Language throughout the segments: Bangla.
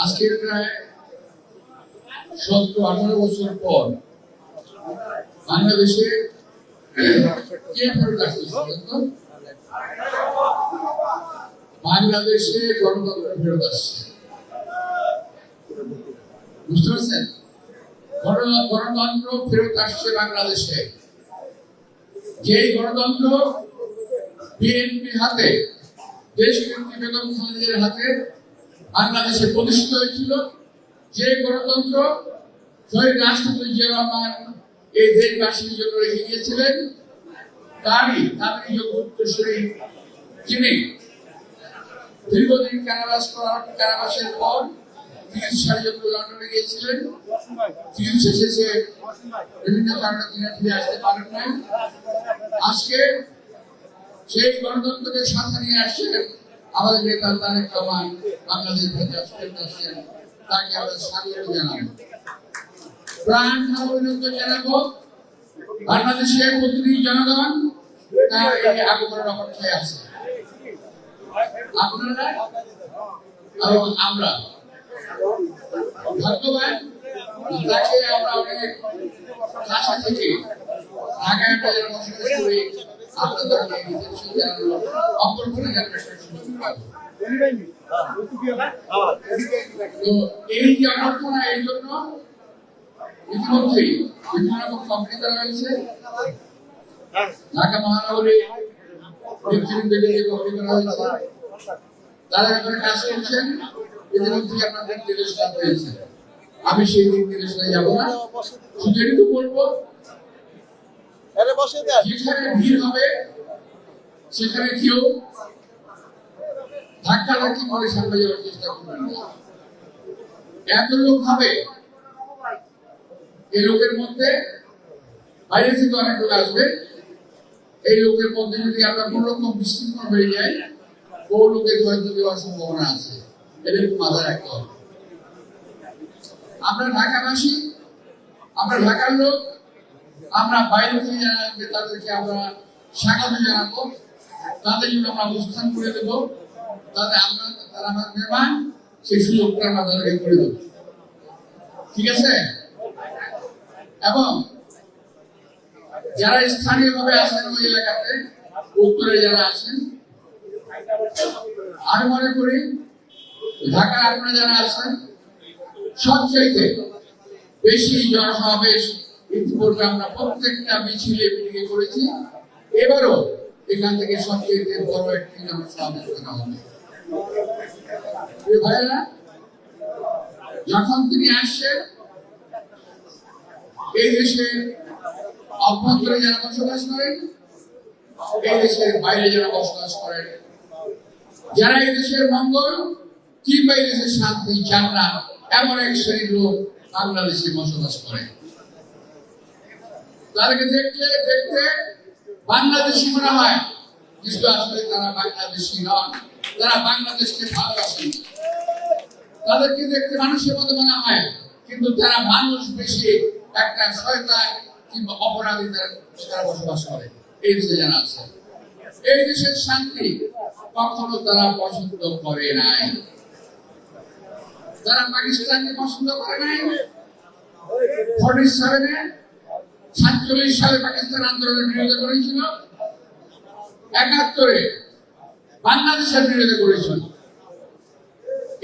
আজকে প্রায় 17-18 বছর পর বাংলাদেশে কে ফেরত আসছে? বাংলাদেশে গণতন্ত্র ফেরত আসছে। বুঝতে পারছেন? গণতন্ত্র ফেরত আসছে বাংলাদেশে। যেই গণতন্ত্র বিএনপির হাতে, দেশনেত্রী বেগম খালেদার হাতে বাংলাদেশে প্রতিষ্ঠিত হয়েছিল, যে গণতন্ত্র শহীদ রাষ্ট্রপতি জিয়া রহমান এই দেশবাসীর জন্য রেখে গিয়েছিলেন, তারই যোগ্য উত্তরসূরি যিনি দীর্ঘদিন কারাবাসের পর চিকিৎসার জন্য লন্ডনে গিয়েছিলেন, চিকিৎসা শেষে বিভিন্ন কারণে তিনি ফিরে আসতে পারেন নাই। আজকে সেই গণতন্ত্রকে সাথে নিয়ে আসছেন আমাদের নেতা তারেক রহমান, বাংলাদেশ আসছেন, তাকে আমরা স্বাগত জানাবো, প্রাণ অভিনন্দন জানাবো। বাংলাদেশের প্রতিটি জনগণ তার এই আগমনের অপেক্ষায় আছে। আপনারা এবং আমরা ভাগ্যবান, তাকে আমরা অনেক কাছে থেকে ঢাকায় বসবাস করি, আপনাদেরকে অভ্যর্থনা জানানোর সুযোগ পাবো। তো এই যে অভ্যর্থনা, এই জন্য ইতিমধ্যেই বিভিন্ন রকম কোম্পানি করা হয়েছে। ঢাকা মহানগরী কোম্পানি করা হয়েছে, তারা এখানে কাজ করছেন। ইতিমধ্যেই আপনাদের নির্দেশনা হয়েছে, আমি সেই দিক নির্দেশনায় যাবো না, শুধু এটুকু বলবো যেখানে ভিড় হবে সেখানে কেউ ধাক্কাধাক্কি করে সামনে যাওয়ার চেষ্টা করবেন না। এত লোক হবে, এই লোকের মধ্যে বাইরে থেকে অনেক লোক আসবে। এই লোকের মধ্যে যদি আমরা কোন রকম বিশৃঙ্খল হয়ে যাই, বহু লোকের হয়তো দেওয়ার সম্ভাবনা আছে, এটা একটু মাথায় রাখতে হবে। আমরা ঢাকাবাসী, আমরা ঢাকার লোক, আমরা বাইরে থেকে যারা আসবে তাদেরকে আমরা স্বাগত জানাবো, তাদের জন্য আমরা অবস্থান করে দেবো, তারা আমার মেহমান, সেই সুযোগটা আমরা তাদেরকে করে দেবো, ঠিক আছে? এবং যারা স্থানীয়ভাবে আসেন ওই এলাকাতে, উত্তরে যারা আসেন, আমি মনে করি ঢাকার আপনারা যারা আসেন সবচাইতে বেশি জনসমাবেশ ইতিপূর্বে আমরা প্রত্যেকটা মিছিলে মিটিংয়ে করেছি। এবারও এখান থেকে সবচাইতে বড় একটি জনসমাবেশ করা হবে। ভাইয়েরা, যখন তিনি আসছেন, এই দেশের অভ্যন্তরে যারা বসবাস করেন, এই দেশের বাইরে যারা বসবাস করেন, যারা এই দেশের মঙ্গল কিংবা এই দেশের শান্তি চান না, এমন এক শ্রেণীর লোক বাংলাদেশে বসবাস করে। তাদেরকে দেখতে বাংলাদেশি মনে হয়, কিন্তু আসলে তারা বাংলাদেশি নন, তারা বাংলাদেশকে ভালোবাসেন। তাদেরকে দেখতে মানুষের মতো মনে হয়, কিন্তু তারা মানুষ বেশি একটা শয়তান কিংবা অপরাধী তারা বসবাস করে এই দেশে যারা আছে। এই দেশের শান্তি কখনো তারা পছন্দ করে নাই। তারা পাকিস্তানকে পছন্দ করে নাই। 47 সালে পাকিস্তান আন্দোলনের বিরোধিতা করেছিল, 71 বাংলাদেশের বিরোধিতা করেছিল।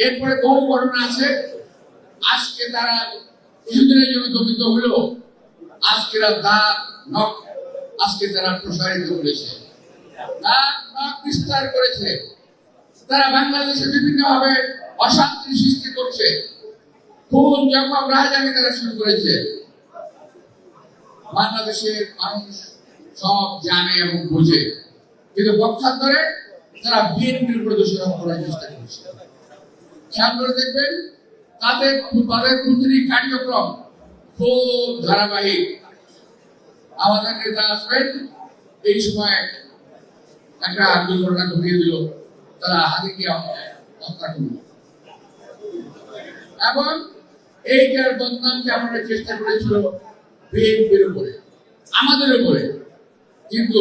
এরপরে বহু ঘটনা আছে। আজকে তারা কিছুদিনের জন্য দমিত হলো, আজকে দাঁত নখ আজকে তারা প্রসারিত করেছে, দাঁত নখ বিস্তার করেছে। তারা বাংলাদেশে বিভিন্ন ভাবে অশান্তি সৃষ্টি করছে, খুন জখম রাজনীতি তারা শুরু করেছে। বাংলাদেশের মানুষ সব জানে এবং বোঝে, কিন্তু পক্ষান্তরে তারা বিএনপির উপরে দোষারোপ করার চেষ্টা করছে। খেয়াল করে দেখবেন, তাদের প্রতিটি কার্যক্রম খুব ধারাবাহিক। আমাদের নেতা আসবেন, এই সময় একটা দুর্ঘটনা ঘটিয়ে দিল, তারা হাতিকে হত্যা করল, এবং এইটার বদনামকে আমাদের চেষ্টা করেছিল বিএনপির উপরে, আমাদের উপরে। কিন্তু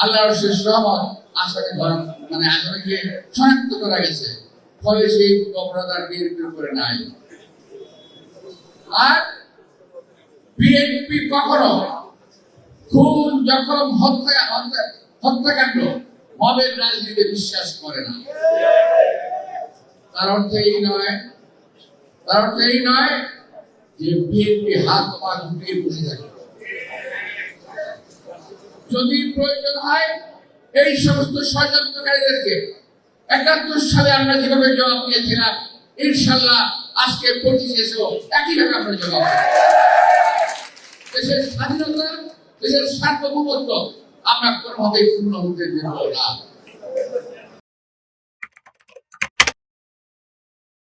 আল্লাহর শেষ রহমত আসামি আসামিকে শনাক্ত করা গেছে। ফলে সেই অপরাধার বিএনপির উপরে নাই। আর বিএনপি কখনো খুন, জখম, হত্যাকাণ্ড, মবের রাজনীতিতে বিশ্বাস করে না। তার অর্থ এই নয় যে বিএনপি হাত পা গুটিয়ে বসে থাকে। যদি প্রয়োজন হয় এই সমস্ত ষড়যন্ত্রকারীদেরকে ৭১ সালে আমরা যেভাবে জবাব দিয়েছিলাম, ইনশাল্লাহ আজকে 25-এও একইভাবে আমরা জবাব দেব। দেশের স্বাধীনতা, দেশের সার্বভৌমত্ব আমরা কোনোভাবেই পূর্ণ হতে দেব না।